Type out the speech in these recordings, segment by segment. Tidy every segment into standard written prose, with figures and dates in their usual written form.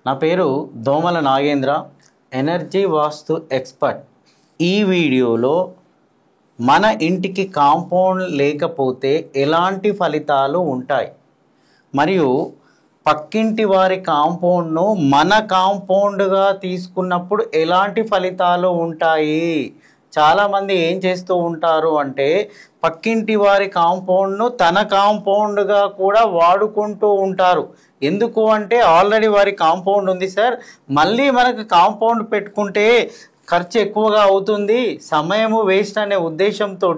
నా పేరు దోమల నాగేంద్ర, ఎనర్జీ వాస్తు ఎక్స్పర్ట్. ఈ వీడియోలో మన ఇంటికి కాంపౌండ్ లేకపోతే ఎలాంటి ఫలితాలు ఉంటాయి మరియు పక్కింటి వారి కాంపౌండ్ను మన కాంపౌండ్గా తీసుకున్నప్పుడు ఎలాంటి ఫలితాలు ఉంటాయి. చాలామంది ఏం చేస్తూ ఉంటారు అంటే పక్కింటి వారి కాంపౌండ్ను తన కాంపౌండ్గా కూడా వాడుకుంటూ ఉంటారు. ఎందుకు అంటే ఆల్రెడీ వారి కాంపౌండ్ ఉంది సార్, మళ్ళీ మనకు కాంపౌండ్ పెట్టుకుంటే ఖర్చు ఎక్కువగా అవుతుంది, సమయము వేస్ట్ అనే ఉద్దేశంతో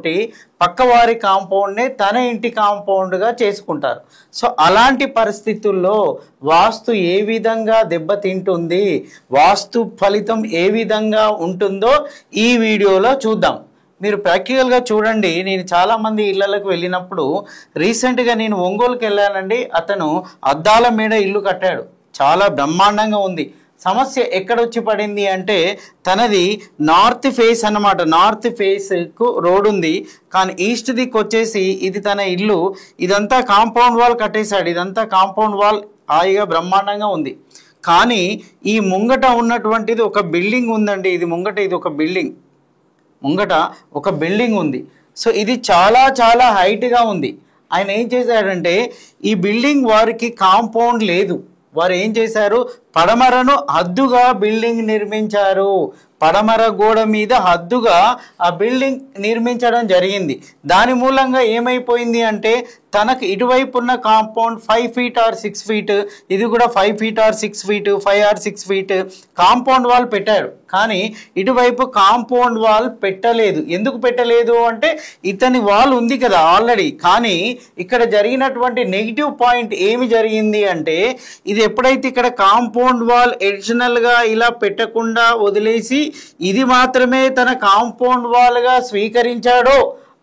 పక్కవారి కాంపౌండ్నే తన ఇంటి కాంపౌండ్గా చేసుకుంటారు. సో అలాంటి పరిస్థితుల్లో వాస్తు ఏ విధంగా దెబ్బతింటుంది, వాస్తు ఫలితం ఏ విధంగా ఉంటుందో ఈ వీడియోలో చూద్దాం. మీరు ప్రాక్టికల్గా చూడండి. నేను చాలామంది ఇళ్ళకు వెళ్ళినప్పుడు రీసెంట్గా నేను ఒంగోలుకి వెళ్ళానండి. అతను అద్దాల మేడ ఇల్లు కట్టాడు, చాలా బ్రహ్మాండంగా ఉంది. సమస్య ఎక్కడొచ్చి పడింది అంటే తనది నార్త్ ఫేస్ అన్నమాట. నార్త్ ఫేస్కు రోడ్ ఉంది, కానీ ఈస్ట్ దిక్కు వచ్చేసి ఇది తన ఇల్లు. ఇదంతా కాంపౌండ్ వాల్ కట్టేశాడు. ఇదంతా కాంపౌండ్ వాల్ హాయిగా బ్రహ్మాండంగా ఉంది. కానీ ఈ ముంగట ఉన్నటువంటిది ఒక బిల్డింగ్ ఉందండి. ఇది ముంగట, ఇది ఒక బిల్డింగ్, ముంగట ఒక బిల్డింగ్ ఉంది. సో ఇది చాలా చాలా హైట్గా ఉంది. ఆయన ఏం చేశాడంటే ఈ బిల్డింగ్ వారికి కాంపౌండ్ లేదు. వారు ఏం చేశారు, పడమరను హద్దుగా బిల్డింగ్ నిర్మించారు. పడమర గోడ మీద హద్దుగా ఆ బిల్డింగ్ నిర్మించడం జరిగింది. దాని మూలంగా ఏమైపోయింది అంటే తనకు ఇటువైపు ఉన్న కాంపౌండ్ 5 feet or 6 feet, ఇది కూడా 5 feet or 6 feet, 5 or 6 feet compound wall పెట్టాడు. కానీ ఇటువైపు కాంపౌండ్ వాల్ పెట్టలేదు. ఎందుకు పెట్టలేదు అంటే ఇతని వాల్ ఉంది కదా ఆల్రెడీ. కానీ ఇక్కడ జరిగినటువంటి నెగిటివ్ పాయింట్ ఏమి జరిగింది అంటే ఇది ఎప్పుడైతే ఇక్కడ కాంపౌండ్ వాల్ ఎడిషనల్గా ఇలా పెట్టకుండా వదిలేసి ఇది మాత్రమే తన కాంపౌండ్ వాల్గా స్వీకరించాడో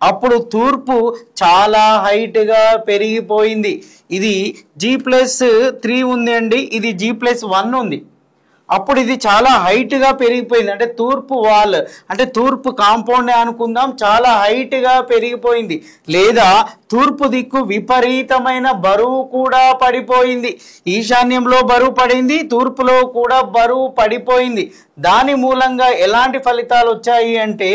అప్పుడు తూర్పు చాలా హైట్గా పెరిగిపోయింది. ఇది G+3 ఉంది అండి, ఇది G+1 ఉంది. అప్పుడు ఇది చాలా హైట్గా పెరిగిపోయింది. అంటే తూర్పు వాల్ అంటే తూర్పు కాంపౌండ్ అనుకుందాం, చాలా హైట్గా పెరిగిపోయింది. లేదా తూర్పు దిక్కు విపరీతమైన బరువు కూడా పడిపోయింది. ఈశాన్యంలో బరువు పడింది, తూర్పులో కూడా బరువు పడిపోయింది. దాని మూలంగా ఎలాంటి ఫలితాలు వచ్చాయి అంటే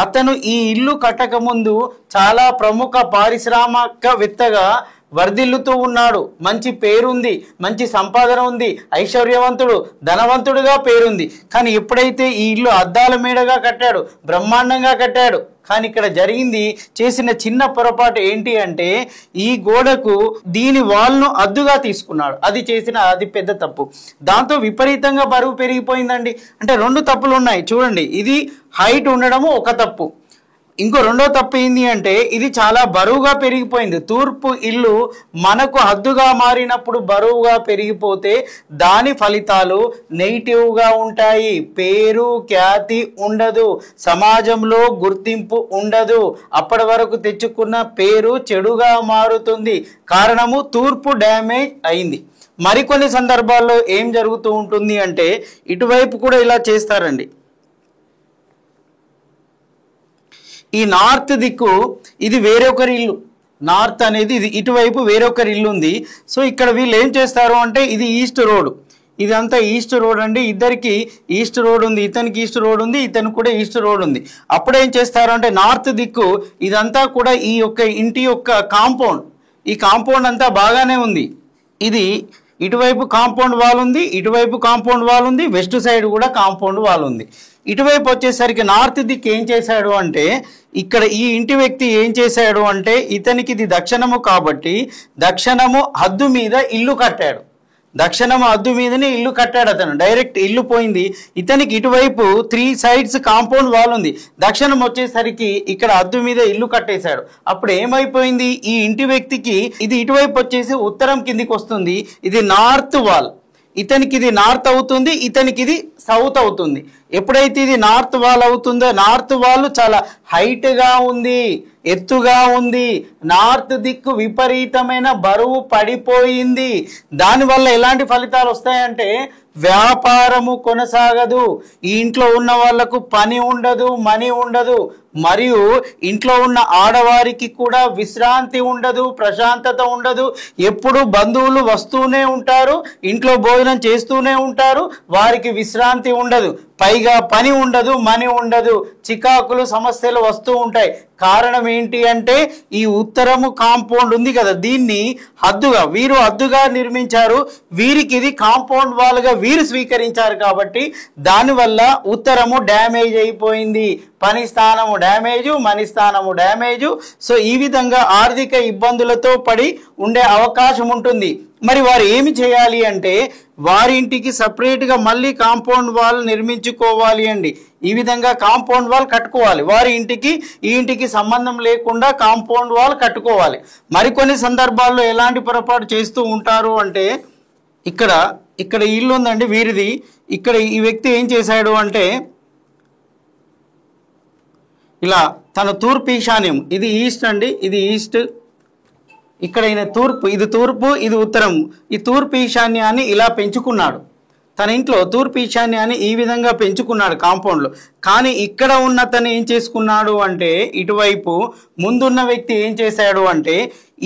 అతను ఈ ఇల్లు కట్టకముందు చాలా ప్రముఖ పారిశ్రామికవేత్తగా వర్ధిల్లుతూ ఉన్నాడు. మంచి పేరుంది, మంచి సంపాదన ఉంది, ఐశ్వర్యవంతుడు, ధనవంతుడుగా పేరుంది. కానీ ఎప్పుడైతే ఈ ఇల్లు అద్దాల మేడగా కట్టాడు, బ్రహ్మాండంగా కట్టాడు. కానీ ఇక్కడ జరిగింది చేసిన చిన్న పొరపాటు ఏంటి అంటే ఈ గోడకు దీని వాల్ను అద్దుగా తీసుకున్నాడు. అది చేసిన అది పెద్ద తప్పు. దాంతో విపరీతంగా బరువు పెరిగిపోయిందండి. అంటే 2 తప్పులు ఉన్నాయి చూడండి. ఇది హైట్ ఉండడము ఒక తప్పు. ఇంకో రెండో తప్పు ఏంటి అంటే ఇది చాలా బరువుగా పెరిగిపోయింది. తూర్పు ఇల్లు మనకు హద్దుగా మారినప్పుడు బరువుగా పెరిగిపోతే దాని ఫలితాలు నెగిటివ్గా ఉంటాయి. పేరు ఖ్యాతి ఉండదు, సమాజంలో గుర్తింపు ఉండదు. అప్పటి వరకు తెచ్చుకున్న పేరు చెడుగా మారుతుంది. కారణము తూర్పు డ్యామేజ్ అయింది. మరికొన్ని సందర్భాల్లో ఏం జరుగుతూ ఉంటుంది అంటే ఇటువైపు కూడా ఇలా చేస్తారండి. ఈ నార్త్ దిక్కు ఇది వేరొకరి ఇల్లు, నార్త్ అనేది ఇది ఇటువైపు వేరొకరి ఇల్లు ఉంది. సో ఇక్కడ వీళ్ళు ఏం చేస్తారు అంటే ఇది ఈస్ట్ రోడ్, ఇదంతా ఈస్ట్ రోడ్ అండి. ఇద్దరికి ఈస్ట్ రోడ్ ఉంది, ఇతనికి ఈస్ట్ రోడ్ ఉంది, ఇతనికి కూడా ఈస్ట్ రోడ్ ఉంది. అప్పుడు ఏం చేస్తారు అంటే నార్త్ దిక్కు ఇదంతా కూడా ఈ యొక్క ఇంటి యొక్క కాంపౌండ్, ఈ కాంపౌండ్ అంతా బాగానే ఉంది. ఇది ఇటువైపు కాంపౌండ్ వాల్ ఉంది, ఇటువైపు కాంపౌండ్ వాల్ ఉంది, వెస్ట్ సైడ్ కూడా కాంపౌండ్ వాల్ ఉంది. ఇటువైపు వచ్చేసరికి నార్త్ దిక్కు ఏం చేశాడు అంటే ఇక్కడ ఈ ఇంటి వ్యక్తి ఏం చేశాడు అంటే ఇతనికి ఇది దక్షిణము కాబట్టి దక్షిణము హద్దు మీద ఇల్లు కట్టాడు. దక్షిణము హద్దు మీదనే ఇల్లు కట్టాడు అతను. డైరెక్ట్ ఇల్లు పోయింది. ఇతనికి ఇటువైపు 3 sides కాంపౌండ్ వాల్ ఉంది. దక్షిణం వచ్చేసరికి ఇక్కడ హద్దు మీద ఇల్లు కట్టేశాడు. అప్పుడు ఏమైపోయింది, ఈ ఇంటి వ్యక్తికి ఇది ఇటువైపు వచ్చేసి ఉత్తరం కిందికి వస్తుంది. ఇది నార్త్ వాల్, ఇతనికి ఇది నార్త్ అవుతుంది, ఇతనికి ఇది సౌత్ అవుతుంది. ఎప్పుడైతే ఇది నార్త్ వాల్ అవుతుందో నార్త్ వాల్ చాలా హైట్గా ఉంది, ఎత్తుగా ఉంది. నార్త్ దిక్కు విపరీతమైన బరువు పడిపోయింది. దానివల్ల ఎలాంటి ఫలితాలు వస్తాయంటే వ్యాపారము కొనసాగదు, ఈ ఇంట్లో ఉన్న వాళ్లకు పని ఉండదు, మనీ ఉండదు, మరియు ఇంట్లో ఉన్న ఆడవారికి కూడా విశ్రాంతి ఉండదు, ప్రశాంతత ఉండదు. ఎప్పుడు బంధువులు వస్తూనే ఉంటారు, ఇంట్లో భోజనం చేస్తూనే ఉంటారు, వారికి విశ్రాంతి ఉండదు. పైగా పని ఉండదు, మని ఉండదు, చికాకులు సమస్యలు వస్తూ ఉంటాయి. కారణం ఏంటి అంటే ఈ ఉత్తరము కాంపౌండ్ ఉంది కదా, దీన్ని వీరు హద్దుగా నిర్మించారు. వీరికి ఇది కాంపౌండ్ వాల్గా వీరు స్వీకరించారు కాబట్టి దానివల్ల ఉత్తరము డ్యామేజ్ అయిపోయింది. పని స్థానము డ్యామేజు, మని స్థానము డ్యామేజు. సో ఈ విధంగా ఆర్థిక ఇబ్బందులతో పడి ఉండే అవకాశం ఉంటుంది. మరి వారు ఏమి చేయాలి అంటే వారి ఇంటికి సపరేట్గా మళ్ళీ కాంపౌండ్ వాల్ నిర్మించుకోవాలి అండి. ఈ విధంగా కాంపౌండ్ వాల్ కట్టుకోవాలి. వారి ఇంటికి ఈ ఇంటికి సంబంధం లేకుండా కాంపౌండ్ వాల్ కట్టుకోవాలి. మరికొన్ని సందర్భాల్లో ఎలాంటి పొరపాటు చేస్తూ ఉంటారు అంటే ఇక్కడ ఇల్లు ఉందండి వీరిది. ఇక్కడ ఈ వ్యక్తి ఏం చేశాడు అంటే ఇలా తన తూర్పు ఈశాన్యం, ఇది ఈస్ట్ అండి, ఇది ఈస్ట్, ఇక్కడ ఈయన తూర్పు, ఇది తూర్పు, ఇది ఉత్తరం. ఈ తూర్పు ఈశాన్యాన్ని ఇలా పెంచుకున్నాడు. తన ఇంట్లో తూర్పు ఈశాన్యాన్ని ఈ విధంగా పెంచుకున్నాడు కాంపౌండ్లో. కానీ ఇక్కడ ఉన్న తను ఏం చేసుకున్నాడు అంటే ఇటువైపు ముందున్న వ్యక్తి ఏం చేశాడు అంటే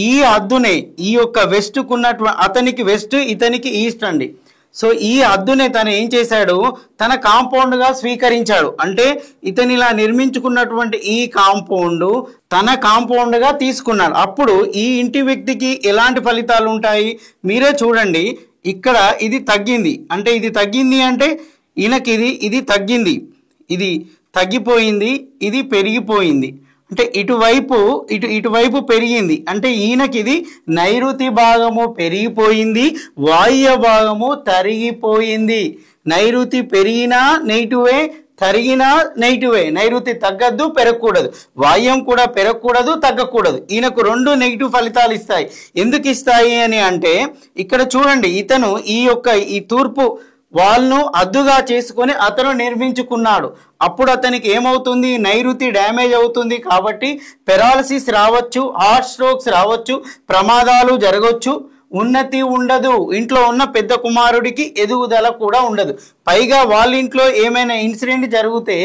ఈ హద్దునే, ఈ యొక్క వెస్ట్కున్నటువంటి, అతనికి వెస్ట్, ఇతనికి ఈస్ట్ అండి. సో ఈ హద్దునే తను ఏం చేశాడు, తన కాంపౌండ్గా స్వీకరించాడు. అంటే ఇతని ఇలా నిర్మించుకున్నటువంటి ఈ కాంపౌండ్ తన కాంపౌండ్గా తీసుకున్నాడు. అప్పుడు ఈ ఇంటి వ్యక్తికి ఎలాంటి ఫలితాలు ఉంటాయి మీరే చూడండి. ఇక్కడ ఇది తగ్గింది, అంటే ఇది తగ్గింది అంటే ఈయనకి ఇది తగ్గింది, ఇది తగ్గిపోయింది, ఇది పెరిగిపోయింది. అంటే ఇటువైపు పెరిగింది, అంటే ఈయనకి ఇది నైరుతి భాగము పెరిగిపోయింది, వాయువ్య భాగము తరిగిపోయింది. నైరుతి పెరిగినా నెగిటివే, తరిగినా నెగిటివే. నైరుతి తగ్గద్దు, పెరగకూడదు. వాయుం కూడా పెరగకూడదు, తగ్గకూడదు. ఈయనకు రెండు నెగిటివ్ ఫలితాలు ఇస్తాయి. ఎందుకు ఇస్తాయి అని అంటే ఇక్కడ చూడండి, ఇతను ఈ తూర్పు వాల్ను అద్దుగా చేసుకొని అతను నిర్మించుకున్నాడు. అప్పుడు అతనికి ఏమవుతుంది, నైరుతి డ్యామేజ్ అవుతుంది. కాబట్టి పెరాలసిస్ రావచ్చు, హార్ట్ స్ట్రోక్స్ రావచ్చు, ప్రమాదాలు జరగవచ్చు, ఉన్నతి ఉండదు. ఇంట్లో ఉన్న పెద్ద కుమారుడికి ఎదుగుదల కూడా ఉండదు. పైగా వాళ్ళ ఇంట్లో ఏమైనా ఇన్సిడెంట్ జరిగితే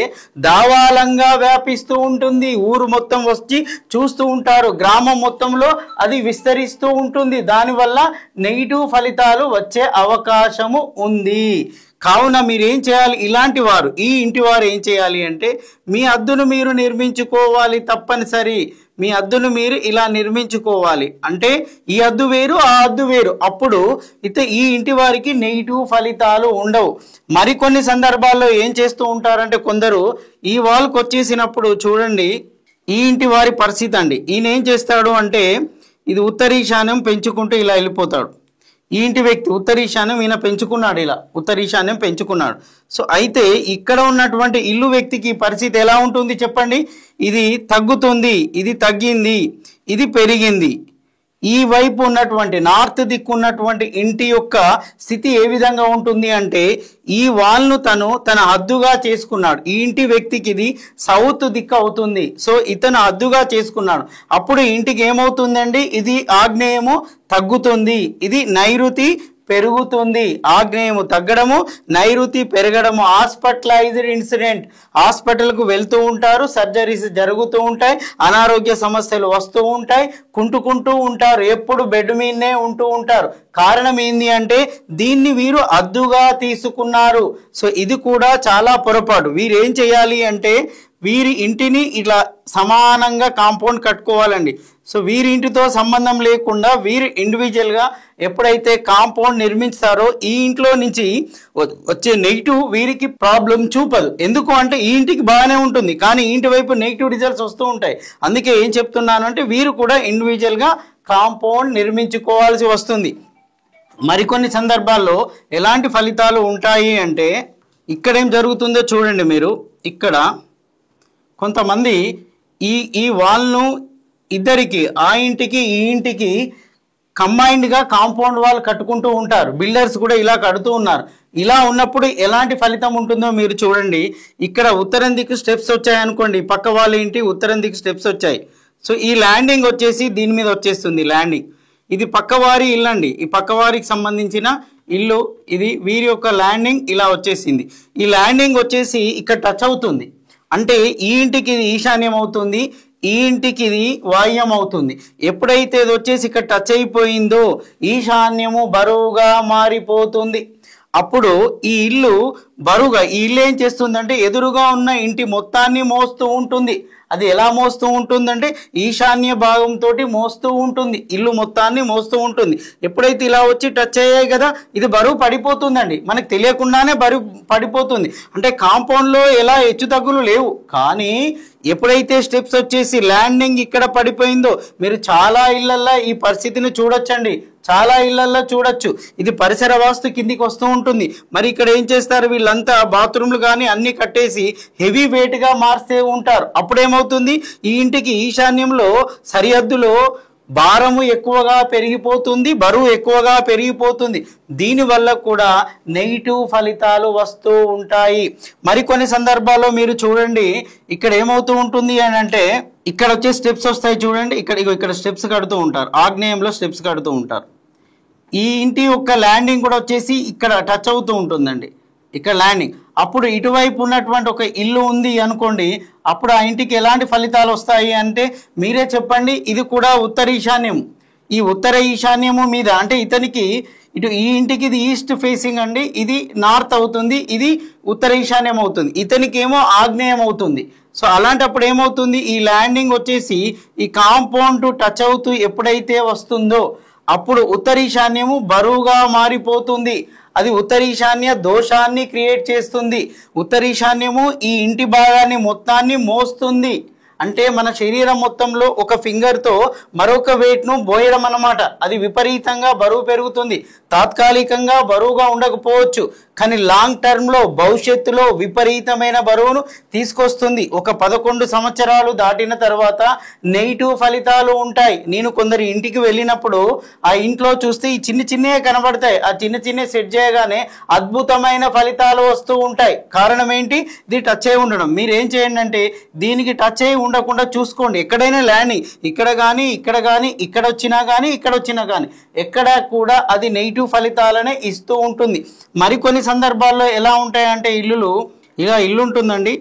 దావాలంగా వ్యాపిస్తూ ఉంటుంది. ఊరు మొత్తం వచ్చి చూస్తూ ఉంటారు, గ్రామం మొత్తంలో అది విస్తరిస్తూ ఉంటుంది. దానివల్ల నెగిటివ్ ఫలితాలు వచ్చే అవకాశము ఉంది. కావున మీరేం చేయాలి, ఇలాంటి వారు, ఈ ఇంటి వారు ఏం చేయాలి అంటే మీ హద్దును మీరు నిర్మించుకోవాలి. తప్పనిసరి మీ హద్దును మీరు ఇలా నిర్మించుకోవాలి. అంటే ఈ హద్దు వేరు, ఆ హద్దు వేరు. అప్పుడు ఈ ఇంటి వారికి నెగిటివ్ ఫలితాలు ఉండవు. మరికొన్ని సందర్భాల్లో ఏం చేస్తూ ఉంటారంటే కొందరు ఈ వాల్కి వచ్చేసినప్పుడు చూడండి, ఈ ఇంటి వారి పరిస్థితి అండి. ఈయన ఏం చేస్తాడు అంటే ఇది ఉత్తరీశాన్యం పెంచుకుంటూ ఇలా వెళ్ళిపోతాడు. ఈ ఇంటి వ్యక్తి ఉత్తరీశాన్యం ఈయన పెంచుకున్నాడు, ఇలా ఉత్తరీశాన్యం పెంచుకున్నాడు. సో అయితే ఇక్కడ ఉన్నటువంటి ఇల్లు వ్యక్తికి పరిస్థితి ఎలా ఉంటుంది చెప్పండి. ఇది తగ్గుతుంది, ఇది తగ్గింది, ఇది పెరిగింది. ఈ వైపు ఉన్నటువంటి నార్త్ దిక్కు ఉన్నటువంటి ఇంటి యొక్క స్థితి ఏ విధంగా ఉంటుంది అంటే ఈ వాల్ను తన హద్దుగా చేసుకున్నాడు. ఈ ఇంటి వ్యక్తికి ఇది సౌత్ దిక్కు అవుతుంది. సో ఇతను హద్దుగా చేసుకున్నాడు. అప్పుడు ఇంటికి ఏమవుతుందండి, ఇది ఆగ్నేయము తగ్గుతుంది, ఇది నైరుతి పెరుగుతుంది. ఆగ్నేయము తగ్గడము, నైరుతి పెరగడము. హాస్పిటలైజ్డ్ ఇన్సిడెంట్, హాస్పిటల్కు వెళ్తూ ఉంటారు, సర్జరీస్ జరుగుతూ ఉంటాయి, అనారోగ్య సమస్యలు వస్తూ ఉంటాయి, కుంటుకుంటూ ఉంటారు, ఎప్పుడు బెడ్ మీదనే ఉంటూ ఉంటారు. కారణం ఏంది అంటే దీన్ని వీరు అద్దుగా తీసుకున్నారు. సో ఇది కూడా చాలా పొరపాటు. వీరేం చేయాలి అంటే వీరి ఇంటిని ఇలా సమానంగా కాంపౌండ్ కట్టుకోవాలండి. సో వీరి ఇంటితో సంబంధం లేకుండా వీరు ఇండివిజువల్గా ఎప్పుడైతే కాంపౌండ్ నిర్మిస్తారో ఈ ఇంట్లో నుంచి వచ్చే నెగిటివ్ వీరికి ప్రాబ్లం చూపదు. ఎందుకు అంటే ఈ ఇంటికి బాగానే ఉంటుంది, కానీ ఈ ఇంటి వైపు నెగిటివ్ రిజల్ట్స్ వస్తూ ఉంటాయి. అందుకే ఏం చెప్తున్నాను అంటే వీరు కూడా ఇండివిజువల్గా కాంపౌండ్ నిర్మించుకోవాల్సి వస్తుంది. మరికొన్ని సందర్భాల్లో ఎలాంటి ఫలితాలు ఉంటాయి అంటే ఇక్కడేం జరుగుతుందో చూడండి మీరు. ఇక్కడ కొంతమంది ఈ వాల్ను ఇద్దరికి, ఆ ఇంటికి ఈ ఇంటికి కంబైన్డ్గా కాంపౌండ్ వాల్ కట్టుకుంటూ ఉంటారు. బిల్డర్స్ కూడా ఇలా కడుతూ ఉన్నారు. ఇలా ఉన్నప్పుడు ఎలాంటి ఫలితం ఉంటుందో మీరు చూడండి. ఇక్కడ ఉత్తరం దిక్కు స్టెప్స్ వచ్చాయి అనుకోండి, పక్క వాళ్ళ ఇంటి ఉత్తరం దిక్కు స్టెప్స్ వచ్చాయి. సో ఈ ల్యాండింగ్ వచ్చేసి దీని మీద వచ్చేస్తుంది ల్యాండింగ్. ఇది పక్కవారి ఇల్లు అండి, ఈ పక్కవారికి సంబంధించిన ఇల్లు. ఇది వీరి యొక్క ల్యాండింగ్ ఇలా వచ్చేసింది. ఈ ల్యాండింగ్ వచ్చేసి ఇక్కడ టచ్ అవుతుంది. అంటే ఈ ఇంటికి ఇది ఈశాన్యం అవుతుంది, ఈ ఇంటికి ఇది వాయువ్యం అవుతుంది. ఎప్పుడైతే ఇది వచ్చేసి ఇక్కడ టచ్ అయిపోయిందో ఈశాన్యము బరువుగా మారిపోతుంది. అప్పుడు ఈ ఇల్లు బరువుగా, ఈ ఇల్లు ఏం చేస్తుందంటే ఎదురుగా ఉన్న ఇంటి మొత్తాన్ని మోస్తూ ఉంటుంది. అది ఎలా మోస్తూ ఉంటుందంటే ఈశాన్య భాగంతో మోస్తూ ఉంటుంది, ఇల్లు మొత్తాన్ని మోస్తూ ఉంటుంది. ఎప్పుడైతే ఇలా వచ్చి టచ్ అయ్యాయి కదా, ఇది బరువు పడిపోతుందండి, మనకు తెలియకుండానే బరువు పడిపోతుంది. అంటే కాంపౌండ్లో ఎలా హెచ్చు తగ్గులు లేవు, కానీ ఎప్పుడైతే స్టెప్స్ వచ్చేసి ల్యాండింగ్ ఇక్కడ పడిపోయిందో, మీరు చాలా ఇళ్లల్లో ఈ పరిస్థితిని చూడొచ్చండి, చాలా ఇళ్లల్లో చూడొచ్చు. ఇది పరిసర వాస్తు కిందికి వస్తూ ఉంటుంది. మరి ఇక్కడ ఏం చేస్తారు వీళ్ళంతా, బాత్రూమ్లు కానీ అన్ని కట్టేసి హెవీ వెయిట్గా మార్చే ఉంటారు. అప్పుడేమవుతుంది, ఈ ఇంటికి ఈశాన్యంలో సరిహద్దులో భారము ఎక్కువగా పెరిగిపోతుంది, బరువు ఎక్కువగా పెరిగిపోతుంది. దీనివల్ల కూడా నెగిటివ్ ఫలితాలు వస్తూ ఉంటాయి. మరికొన్ని సందర్భాల్లో మీరు చూడండి, ఇక్కడ ఏమవుతూ ఉంటుంది అని అంటే, ఇక్కడ వచ్చే స్టెప్స్ వస్తాయి చూడండి, ఇక్కడ స్టెప్స్ కడుతూ ఉంటారు, ఆగ్నేయంలో స్టెప్స్ కడుతూ ఉంటారు. ఈ ఇంటి యొక్క ల్యాండింగ్ కూడా వచ్చేసి ఇక్కడ టచ్ అవుతూ ఉంటుందండి, ఇక్కడ ల్యాండింగ్. అప్పుడు ఇటువైపు ఉన్నటువంటి ఒక ఇల్లు ఉంది అనుకోండి, అప్పుడు ఆ ఇంటికి ఎలాంటి ఫలితాలు వస్తాయి అంటే మీరే చెప్పండి. ఇది కూడా ఉత్తర ఈశాన్యం, ఈ ఉత్తర ఈశాన్యము మీద అంటే ఇతనికి ఇటు ఈ ఇంటికి ఇది ఈస్ట్ ఫేసింగ్ అండి, ఇది నార్త్ అవుతుంది, ఇది ఉత్తర ఈశాన్యం అవుతుంది, ఇతనికి ఏమో ఆగ్నేయం అవుతుంది. సో అలాంటప్పుడు ఏమవుతుంది, ఈ ల్యాండింగ్ వచ్చేసి ఈ కాంపౌండ్ టచ్ అవుతూ ఎప్పుడైతే వస్తుందో అప్పుడు ఉత్తర ఈశాన్యము బరువుగా మారిపోతుంది. అది ఉత్తర ఈశాన్య దోషాన్ని క్రియేట్ చేస్తుంది. ఉత్తర ఈశాన్యము ఈ ఇంటి భాగాన్ని మొత్తాన్ని మోస్తుంది. అంటే మన శరీరం మొత్తంలో ఒక ఫింగర్తో మరొక వెయిట్ను మోయడం అన్నమాట. అది విపరీతంగా బరువు పెరుగుతుంది. తాత్కాలికంగా బరువుగా ఉండకపోవచ్చు, కానీ లాంగ్ టర్మ్లో భవిష్యత్తులో విపరీతమైన బరువును తీసుకొస్తుంది. ఒక 11 సంవత్సరాలు దాటిన తర్వాత నెగిటివ్ ఫలితాలు ఉంటాయి. నేను కొందరి ఇంటికి వెళ్ళినప్పుడు ఆ ఇంట్లో చూస్తే ఈ చిన్నవే కనబడతాయి. ఆ చిన్న సెట్ చేయగానే అద్భుతమైన ఫలితాలు వస్తూ ఉంటాయి. కారణం ఏంటి, ఇది టచ్ అయి ఉండడం. మీరు ఏం చేయండి అంటే దీనికి టచ్ అయి ఉండకుండా చూసుకోండి. ఎక్కడైనా ల్యాండింగ్ ఇక్కడ కానీ ఇక్కడ కానీ ఇక్కడ వచ్చినా కానీ ఇక్కడ వచ్చినా కానీ ఎక్కడ కూడా అది నెగిటివ్ ఫలితాలనే ఇస్తూ ఉంటుంది. మరికొన్ని సందర్భాల్లో ఎలా ఉంటాయంటే ఇల్లులు ఇలా ఇల్లు ఉంటుందండి,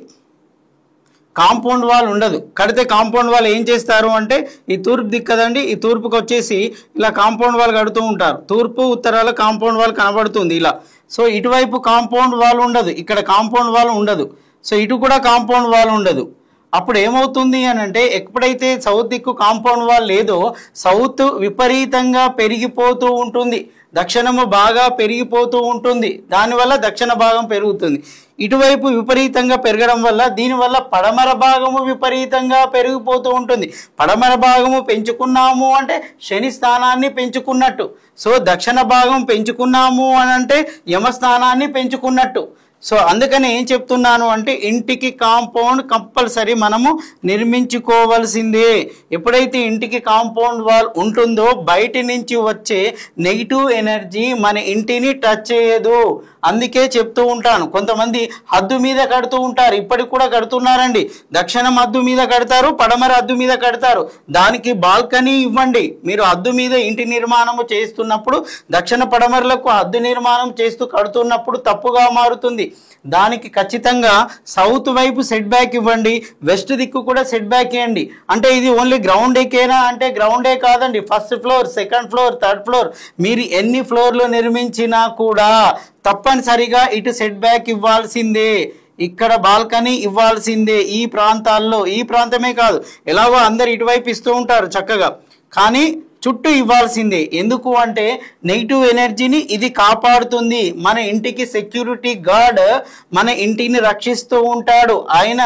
కాంపౌండ్ వాల్ ఉండదు. కడితే కాంపౌండ్ వాల్ ఏం చేస్తారు అంటే ఈ తూర్పు దిక్కు కదండి, ఈ తూర్పుకి వచ్చేసి ఇలా కాంపౌండ్ వాల్ కడుతూ ఉంటారు. తూర్పు ఉత్తరాల కాంపౌండ్ వాల్ కనబడుతుంది ఇలా. సో ఇటువైపు కాంపౌండ్ వాల్ ఉండదు, ఇక్కడ కాంపౌండ్ వాల్ ఉండదు. సో ఇటు కూడా కాంపౌండ్ వాల్ ఉండదు. అప్పుడు ఏమవుతుంది అని అంటే ఎప్పుడైతే సౌత్ దిక్కు కాంపౌండ్ వాల్ లేదో సౌత్ విపరీతంగా పెరిగిపోతూ ఉంటుంది, దక్షిణము బాగా పెరిగిపోతూ ఉంటుంది. దానివల్ల దక్షిణ భాగం పెరుగుతుంది. ఇటువైపు విపరీతంగా పెరగడం వల్ల దీనివల్ల పడమర భాగము విపరీతంగా పెరిగిపోతూ ఉంటుంది. పడమర భాగము పెంచుకున్నాము అంటే శని స్థానాన్ని పెంచుకున్నట్టు. సో దక్షిణ భాగం పెంచుకున్నాము అని అంటే యమస్థానాన్ని పెంచుకున్నట్టు. సో అందుకని ఏం చెప్తున్నాను అంటే ఇంటికి కాంపౌండ్ కంపల్సరీ మనము నిర్మించుకోవాల్సిందే. ఎప్పుడైతే ఇంటికి కాంపౌండ్ వాల్ ఉంటుందో బయటి నుంచి వచ్చే నెగిటివ్ ఎనర్జీ మన ఇంటిని టచ్ చేయదు. అందుకే చెప్తూ ఉంటాను, కొంతమంది హద్దు మీద కడుతూ ఉంటారు, ఇప్పటికి కూడా కడుతున్నారండి. దక్షిణం హద్దు మీద కడతారు, పడమర హద్దు మీద కడతారు. దానికి బాల్కనీ ఇవ్వండి. మీరు హద్దు మీద ఇంటి నిర్మాణము చేస్తున్నప్పుడు దక్షిణ పడమరలకు హద్దు నిర్మాణం చేస్తూ కడుతున్నప్పుడు తప్పుగా మారుతుంది. దానికి ఖచ్చితంగా సౌత్ వైపు సెట్ బ్యాక్ ఇవ్వండి, వెస్ట్ దిక్కు కూడా సెట్ బ్యాక్ ఇవ్వండి. అంటే ఇది ఓన్లీ గ్రౌండ్ ఏకేనా అంటే గ్రౌండే కాదండి, first floor, second floor, third floor, మీరు ఎన్ని ఫ్లోర్లు నిర్మించినా కూడా తప్పనిసరిగా ఇటు సెట్ బ్యాక్ ఇవ్వాల్సిందే, ఇక్కడ బాల్కనీ ఇవ్వాల్సిందే. ఈ ప్రాంతాల్లో, ఈ ప్రాంతమే కాదు, ఎలాగో అందరు ఇటువైపు ఇస్తూ ఉంటారు చక్కగా, కానీ చుట్టూ ఇవ్వాల్సిందే. ఎందుకు అంటే నెగిటివ్ ఎనర్జీని ఇది కాపాడుతుంది. మన ఇంటికి సెక్యూరిటీ గార్డ్ మన ఇంటిని రక్షిస్తూ ఉంటాడు. ఆయన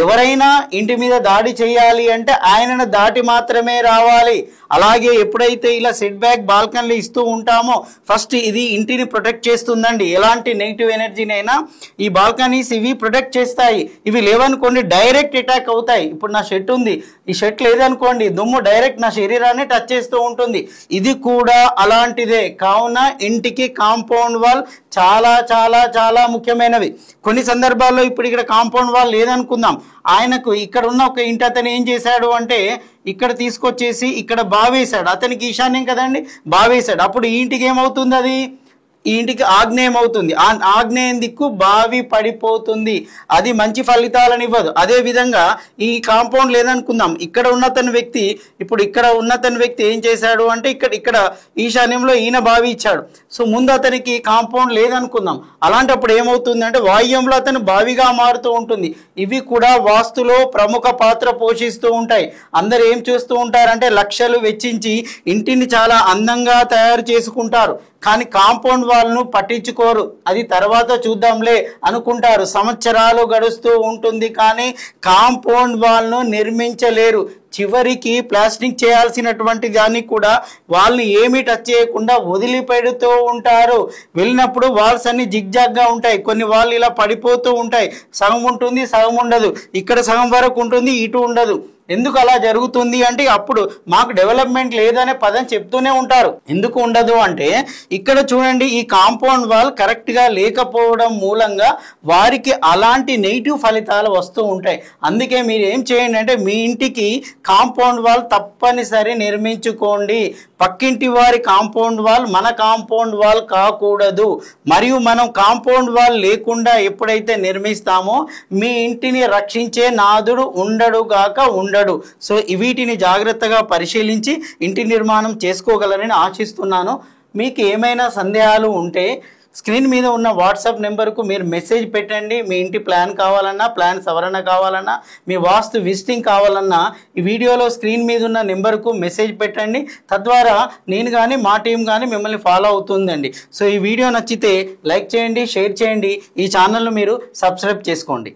ఎవరైనా ఇంటి మీద దాడి చేయాలి అంటే ఆయనను దాటి మాత్రమే రావాలి. అలాగే ఎప్పుడైతే ఇలా సెట్ బ్యాక్ బాల్కనీలు ఇస్తూ ఉంటామో ఫస్ట్ ఇది ఇంటిని ప్రొటెక్ట్ చేస్తుందండి. ఎలాంటి నెగిటివ్ ఎనర్జీనైనా ఈ బాల్కనీస్ ఇవి ప్రొటెక్ట్ చేస్తాయి. ఇవి లేవనుకోండి డైరెక్ట్ అటాక్ అవుతాయి. ఇప్పుడు నా షర్ట్ ఉంది, ఈ షర్ట్ లేదనుకోండి దుమ్ము డైరెక్ట్ నా శరీరాన్ని టచ్ చేస్తూ ఉంటుంది. ఇది కూడా అలాంటిదే. కావున ఇంటికి కాంపౌండ్ వాల్ చాలా చాలా చాలా ముఖ్యమైనవి. కొన్ని సందర్భాల్లో ఇప్పుడు ఇక్కడ కాంపౌండ్ వాల్ లేదనుకుందాం, ఆయనకు ఇక్కడ ఉన్న ఒక ఇంటి అతను ఏం చేశాడు అంటే ఇక్కడ తీసుకొచ్చేసి ఇక్కడ బావేశాడు. అతనికి ఈశాన్యం కదండి, బావేశాడు. అప్పుడు ఈ ఇంటికి ఏమవుతుంది, అది ఈ ఇంటికి ఆగ్నేయం అవుతుంది. ఆ ఆగ్నేయం దిక్కు బావి పడిపోతుంది, అది మంచి ఫలితాలను ఇవ్వదు. అదే విధంగా ఈ కాంపౌండ్ లేదనుకుందాం, ఇక్కడ ఉన్నతని వ్యక్తి ఇప్పుడు ఇక్కడ ఉన్నతని వ్యక్తి ఏం చేశాడు అంటే ఇక్కడ ఈశాన్యంలో ఈయన బావి ఇచ్చాడు. సో ముందు అతనికి కాంపౌండ్ లేదనుకుందాం, అలాంటప్పుడు ఏమవుతుంది అంటే వాయువ్యంలో అతను బావిగా మారుతూ ఉంటుంది. ఇవి కూడా వాస్తులో ప్రముఖ పాత్ర పోషిస్తూ ఉంటాయి. అందరు ఏం చేస్తూ ఉంటారంటే లక్షలు వెచ్చించి ఇంటిని చాలా అందంగా తయారు చేసుకుంటారు, కానీ కాంపౌండ్ వాళ్ళను పట్టించుకోరు. అది తర్వాత చూద్దాంలే అనుకుంటారు. సంవత్సరాలు గడుస్తూ ఉంటుంది కానీ కాంపౌండ్ వాళ్ళను నిర్మించలేరు. చివరికి ప్లాస్టింగ్ చేయాల్సినటువంటి దాన్ని కూడా వాళ్ళని ఏమీ టచ్ చేయకుండా వదిలిపెడుతూ ఉంటారు. వెళ్ళినప్పుడు వాల్స్ అన్ని జిగ్జాగ్గా ఉంటాయి, కొన్ని వాళ్ళు ఇలా పడిపోతూ ఉంటాయి. సగం ఉంటుంది, సగం ఉండదు, ఇక్కడ సగం వరకు ఉంటుంది, ఇటు ఉండదు. ఎందుకు అలా జరుగుతుంది అంటే అప్పుడు మాకు డెవలప్మెంట్ లేదనే పదం చెప్తూనే ఉంటారు. ఎందుకు ఉండదు అంటే ఇక్కడ చూడండి, ఈ కాంపౌండ్ వాల్ కరెక్ట్గా లేకపోవడం మూలంగా వారికి అలాంటి నెగిటివ్ ఫలితాలు వస్తూ ఉంటాయి. అందుకే మీరు ఏం చేయండి అంటే మీ ఇంటికి కాంపౌండ్ వాల్ తప్పనిసరి నిర్మించుకోండి. పక్కింటి వారి కాంపౌండ్ వాల్ మన కాంపౌండ్ వాల్ కాకూడదు. మరియు మనం కాంపౌండ్ వాల్ లేకుండా ఎప్పుడైతే నిర్మిస్తామో మీ ఇంటిని రక్షించే నాదుడు ఉండడుగాక ఉండడు. సో వీటిని జాగ్రత్తగా పరిశీలించి ఇంటి నిర్మాణం చేసుకోగలరని ఆశిస్తున్నాను. మీకు ఏమైనా సందేహాలు ఉంటే స్క్రీన్ మీద ఉన్న వాట్సాప్ నెంబర్కు మీరు మెసేజ్ పెట్టండి. మీ ఇంటి ప్లాన్ కావాలన్నా, ప్లాన్ సవరణ కావాలన్నా, మీ వాస్తు విజిటింగ్ కావాలన్నా ఈ వీడియోలో స్క్రీన్ మీద ఉన్న నెంబర్కు మెసేజ్ పెట్టండి. తద్వారా నేను కానీ మా టీం కానీ మిమ్మల్ని ఫాలో అవుతుందండి. సో ఈ వీడియో నచ్చితే లైక్ చేయండి, షేర్ చేయండి, ఈ ఛానల్ను మీరు సబ్స్క్రైబ్ చేసుకోండి.